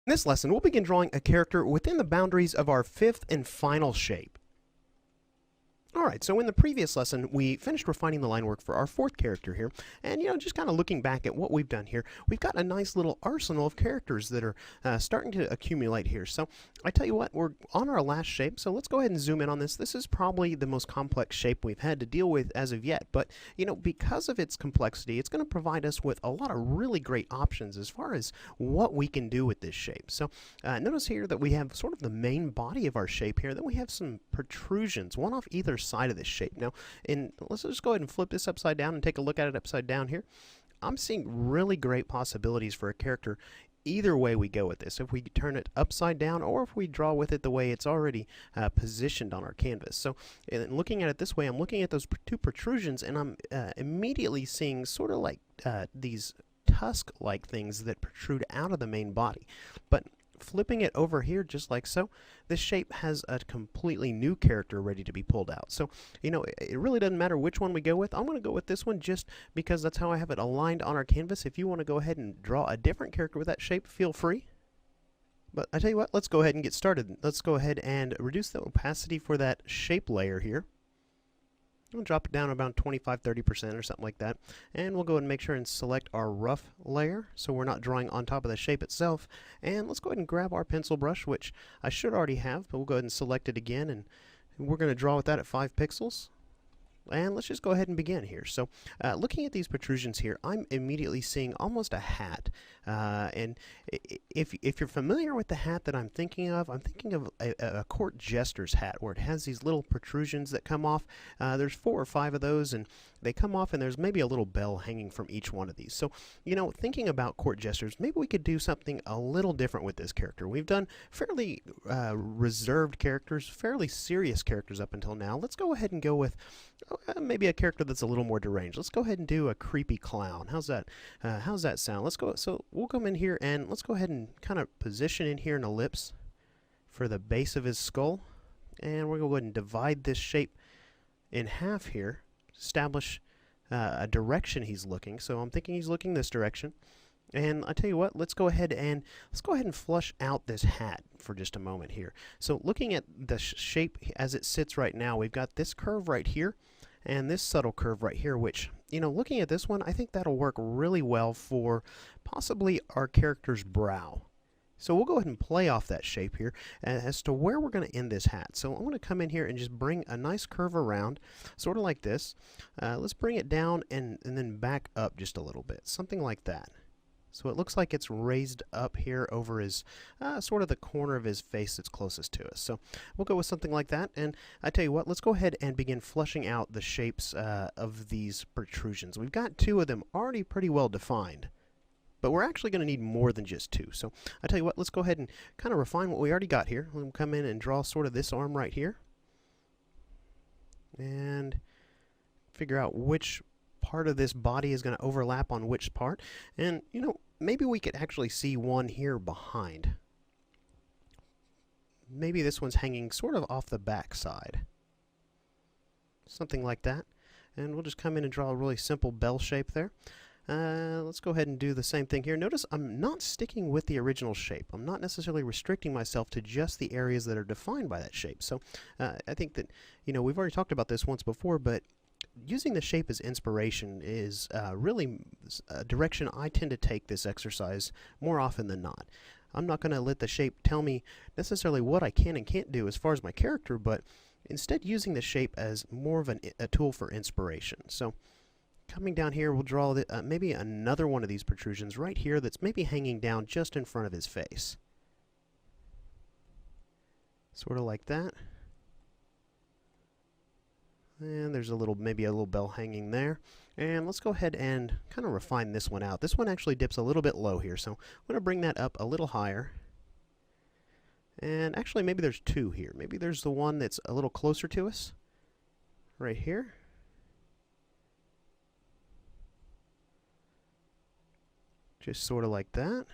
In this lesson, we'll begin drawing a character within the boundaries of our fifth and final shape. Alright, so in the previous lesson, we finished refining the line work for our fourth character here, and just kind of looking back at what we've done here, we've got a nice little arsenal of characters that are starting to accumulate here. So, I tell you what, we're on our last shape, so let's go ahead and zoom in on this. This is probably the most complex shape we've had to deal with as of yet, but, because of its complexity, it's going to provide us with a lot of really great options as far as what we can do with this shape. So, notice here that we have sort of the main body of our shape here, then we have some protrusions, one off either side of this shape. Now, let's just go ahead and flip this upside down and take a look at it upside down here. I'm seeing really great possibilities for a character either way we go with this. If we turn it upside down or if we draw with it the way it's already positioned on our canvas. So, looking at it this way, I'm looking at those two protrusions and I'm immediately seeing sort of like these tusk-like things that protrude out of the main body. But flipping it over here just like so, this shape has a completely new character ready to be pulled out. So, it really doesn't matter which one we go with. I'm going to go with this one just because that's how I have it aligned on our canvas. If you want to go ahead and draw a different character with that shape, feel free. But I tell you what, let's go ahead and get started. Let's go ahead and reduce the opacity for that shape layer here. We'll drop it down about 25-30% or something like that, and we'll go ahead and make sure and select our rough layer so we're not drawing on top of the shape itself. And let's go ahead and grab our pencil brush, which I should already have, but we'll go ahead and select it again, and we're going to draw with that at 5 pixels. And let's just go ahead and begin here. So, looking at these protrusions here, I'm immediately seeing almost a hat. And if you're familiar with the hat that I'm thinking of a court jester's hat where it has these little protrusions that come off. There's 4 or 5 of those, and they come off, and there's maybe a little bell hanging from each one of these. So, thinking about court jesters, maybe we could do something a little different with this character. We've done fairly reserved characters, fairly serious characters up until now. Let's go ahead and go with maybe a character that's a little more deranged. Let's go ahead and do a creepy clown. How's that sound? Let's go. So we'll come in here and let's go ahead and kind of position in here an ellipse for the base of his skull, and we're going to go ahead and divide this shape in half here. Establish a direction he's looking. So I'm thinking he's looking this direction. And I tell you what, let's go ahead and flush out this hat for just a moment here. So looking at the shape as it sits right now, we've got this curve right here and this subtle curve right here, which, looking at this one, I think that'll work really well for possibly our character's brow. So we'll go ahead and play off that shape here as to where we're going to end this hat. So I'm going to come in here and just bring a nice curve around, sort of like this. Let's bring it down and then back up just a little bit, something like that. So it looks like it's raised up here over his, sort of the corner of his face that's closest to us. So we'll go with something like that. And I tell you what, let's go ahead and begin flushing out the shapes of these protrusions. We've got 2 of them already pretty well defined, but we're actually going to need more than just 2. So I tell you what, let's go ahead and kind of refine what we already got here. We'll come in and draw sort of this arm right here, and figure out which part of this body is going to overlap on which part. And maybe we could actually see one here behind. Maybe this one's hanging sort of off the back side, something like that. And we'll just come in and draw a really simple bell shape there. Let's go ahead and do the same thing here. Notice I'm not sticking with the original shape. I'm not necessarily restricting myself to just the areas that are defined by that shape. So I think that we've already talked about this once before, but using the shape as inspiration is really a direction I tend to take this exercise more often than not. I'm not going to let the shape tell me necessarily what I can and can't do as far as my character, but instead using the shape as more of a tool for inspiration. So coming down here, we'll draw maybe another one of these protrusions right here that's maybe hanging down just in front of his face. Sort of like that. And there's maybe a little bell hanging there. And let's go ahead and kind of refine this one out. This one actually dips a little bit low here, so I'm going to bring that up a little higher. And actually, maybe there's 2 here. Maybe there's the one that's a little closer to us, right here. Just sort of like that.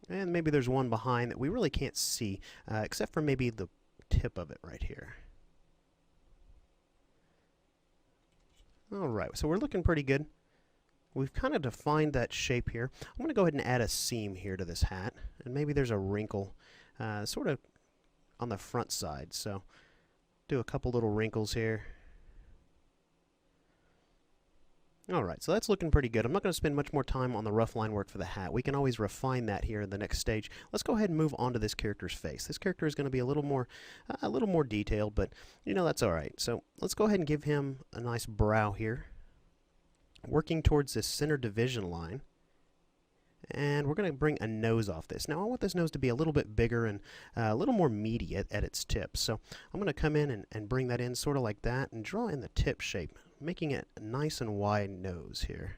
And maybe there's one behind that we really can't see, except for maybe the tip of it right here. Alright, so we're looking pretty good. we've kind of defined that shape here. I'm going to go ahead and add a seam here to this hat, and maybe there's a wrinkle sort of on the front side. So do a couple little wrinkles here. Alright, so that's looking pretty good. I'm not going to spend much more time on the rough line work for the hat. We can always refine that here in the next stage. Let's go ahead and move on to this character's face. This character is going to be a little more detailed, but you know, that's alright. So let's go ahead and give him a nice brow here, working towards this center division line. And we're going to bring a nose off this. Now I want this nose to be a little bit bigger and a little more meaty at its tip. So I'm going to come in and bring that in sort of like that and draw in the tip shape, making it a nice and wide nose here.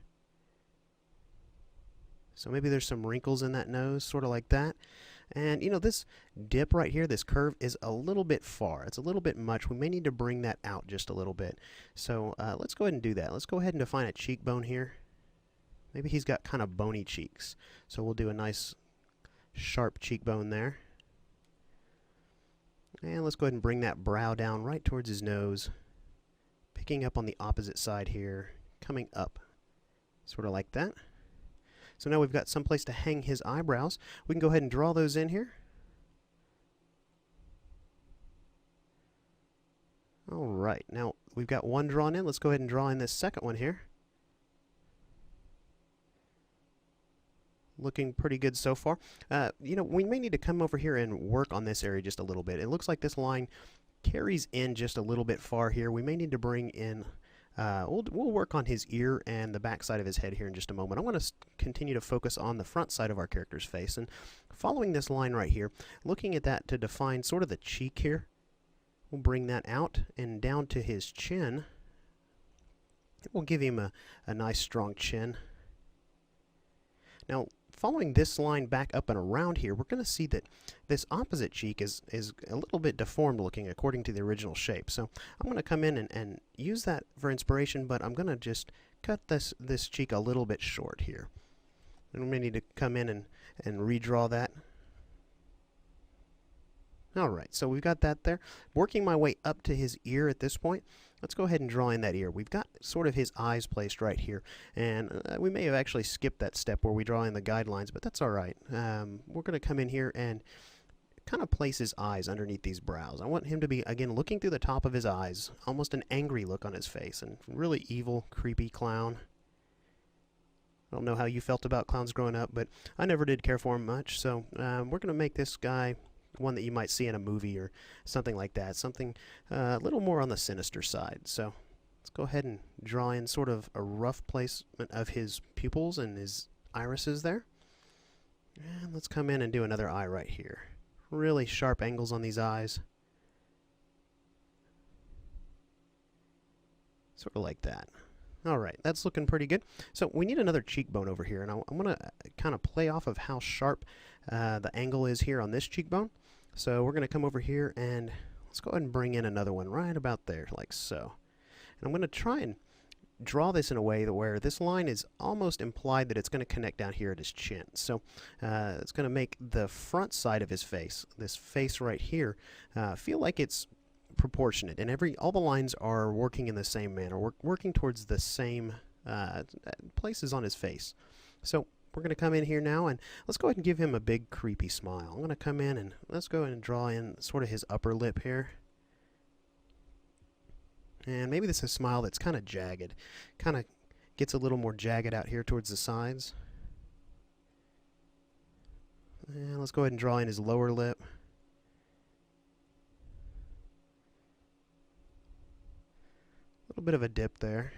So maybe there's some wrinkles in that nose, sort of like that. And you know, this dip right here, this curve, is a little bit far. It's a little bit much. We may need to bring that out just a little bit. So let's go ahead and do that. Let's go ahead and define a cheekbone here. Maybe he's got kind of bony cheeks. So we'll do a nice sharp cheekbone there. And let's go ahead and bring that brow down right towards his nose. Picking up on the opposite side here, coming up, sort of like that. So now we've got some place to hang his eyebrows. We can go ahead and draw those in here. Alright, now we've got one drawn in. Let's go ahead and draw in this second one here. Looking pretty good so far. You know, we may need to come over here and work on this area just a little bit. It looks like this line carries in just a little bit far here. We may need to bring in, we'll work on his ear and the back side of his head here in just a moment. I want to continue to focus on the front side of our character's face, and following this line right here, looking at that to define sort of the cheek here. We'll bring that out and down to his chin. We'll give him a nice strong chin. Now, following this line back up and around here, we're going to see that this opposite cheek is a little bit deformed looking according to the original shape. So I'm going to come in and use that for inspiration, but I'm going to just cut this cheek a little bit short here. And we may need to come in and redraw that. Alright, so we've got that there. Working my way up to his ear at this point, let's go ahead and draw in that ear. We've got sort of his eyes placed right here, and we may have actually skipped that step where we draw in the guidelines, but that's alright. We're going to come in here and kind of place his eyes underneath these brows. I want him to be, again, looking through the top of his eyes, almost an angry look on his face, and really evil, creepy clown. I don't know how you felt about clowns growing up, but I never did care for him much, so we're going to make this guy one that you might see in a movie or something like that, something a little more on the sinister side. So let's go ahead and draw in sort of a rough placement of his pupils and his irises there. And let's come in and do another eye right here. Really sharp angles on these eyes. Sort of like that. Alright, that's looking pretty good. So we need another cheekbone over here, and I'm going to kind of play off of how sharp the angle is here on this cheekbone. So we're going to come over here and let's go ahead and bring in another one right about there, like so. And I'm going to try and draw this in a way that where this line is almost implied that it's going to connect down here at his chin. So it's going to make the front side of his face, this face right here, feel like it's proportionate, and all the lines are working in the same manner, working towards the same places on his face. So we're going to come in here now and let's go ahead and give him a big creepy smile. I'm going to come in and let's go ahead and draw in sort of his upper lip here. And maybe this is a smile that's kind of jagged, kind of gets a little more jagged out here towards the sides. And let's go ahead and draw in his lower lip. A little bit of a dip there.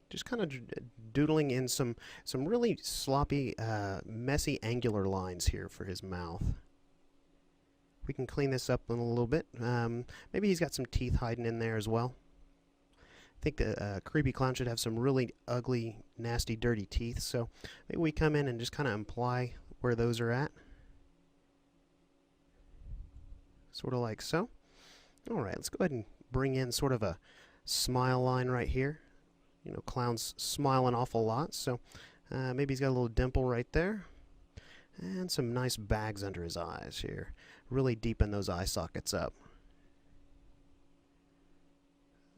Just kind of doodling in some really sloppy, messy, angular lines here for his mouth. We can clean this up a little bit. Maybe he's got some teeth hiding in there as well. I think the creepy clown should have some really ugly, nasty, dirty teeth. So maybe we come in and just kind of imply where those are at. Sort of like so. Alright, let's go ahead and bring in sort of a smile line right here. You know, clowns smile an awful lot, so maybe he's got a little dimple right there. And some nice bags under his eyes here. Really deepen those eye sockets up.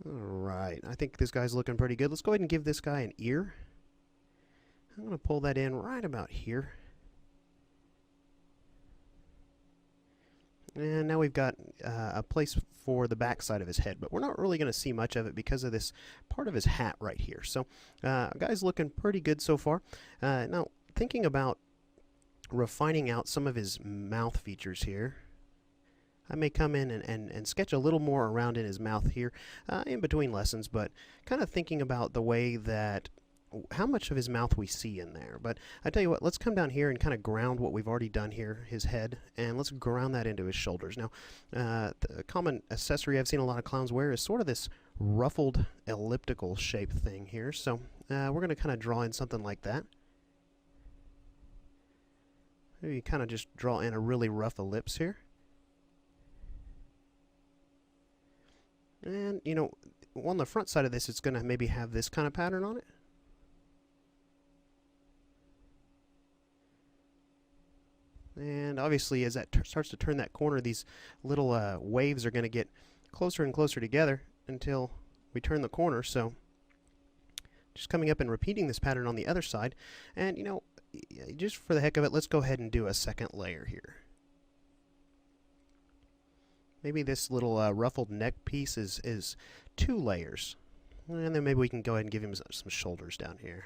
Alright, I think this guy's looking pretty good. Let's go ahead and give this guy an ear. I'm going to pull that in right about here. And now we've got a place for the back side of his head, but we're not really going to see much of it because of this part of his hat right here. So, guy's looking pretty good so far. Now, thinking about refining out some of his mouth features here, I may come in and sketch a little more around in his mouth here in between lessons, but kind of thinking about the way that how much of his mouth we see in there. But I tell you what, let's come down here and kind of ground what we've already done here, his head, and let's ground that into his shoulders. Now, the common accessory I've seen a lot of clowns wear is sort of this ruffled elliptical shape thing here. So we're going to kind of draw in something like that. Maybe kind of just draw in a really rough ellipse here. And, you know, on the front side of this, it's going to maybe have this kind of pattern on it. And obviously, as that starts to turn that corner, these little waves are going to get closer and closer together until we turn the corner. So just coming up and repeating this pattern on the other side. And, you know, just for the heck of it, let's go ahead and do a second layer here. Maybe this little ruffled neck piece is 2 layers. And then maybe we can go ahead and give him some shoulders down here.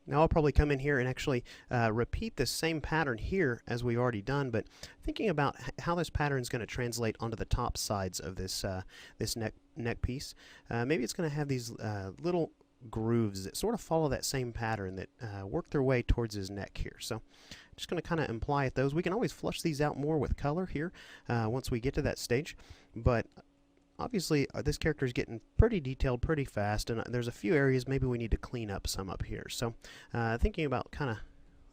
Now I'll probably come in here and actually repeat the same pattern here as we've already done, but thinking about how this pattern is going to translate onto the top sides of this this neck piece, maybe it's going to have these little grooves that sort of follow that same pattern that work their way towards his neck here. So just going to kind of imply at those. We can always flush these out more with color here once we get to that stage, but obviously, this character is getting pretty detailed pretty fast, and there's a few areas maybe we need to clean up some up here. So, thinking about kind of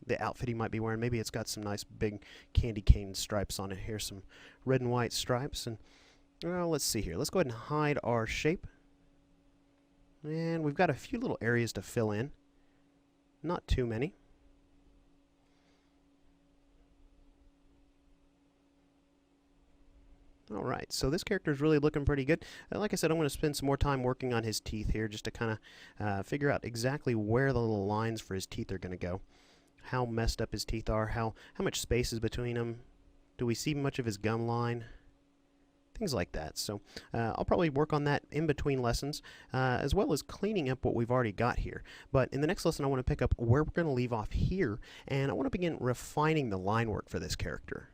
the outfit he might be wearing, maybe it's got some nice big candy cane stripes on it here, some red and white stripes. And well, let's see here. Let's go ahead and hide our shape. And we've got a few little areas to fill in. Not too many. Alright, so this character is really looking pretty good. Like I said, I'm going to spend some more time working on his teeth here just to kind of figure out exactly where the little lines for his teeth are going to go. How messed up his teeth are, how much space is between them. Do we see much of his gum line? Things like that. So I'll probably work on that in between lessons, as well as cleaning up what we've already got here. But in the next lesson, I want to pick up where we're going to leave off here, and I want to begin refining the line work for this character.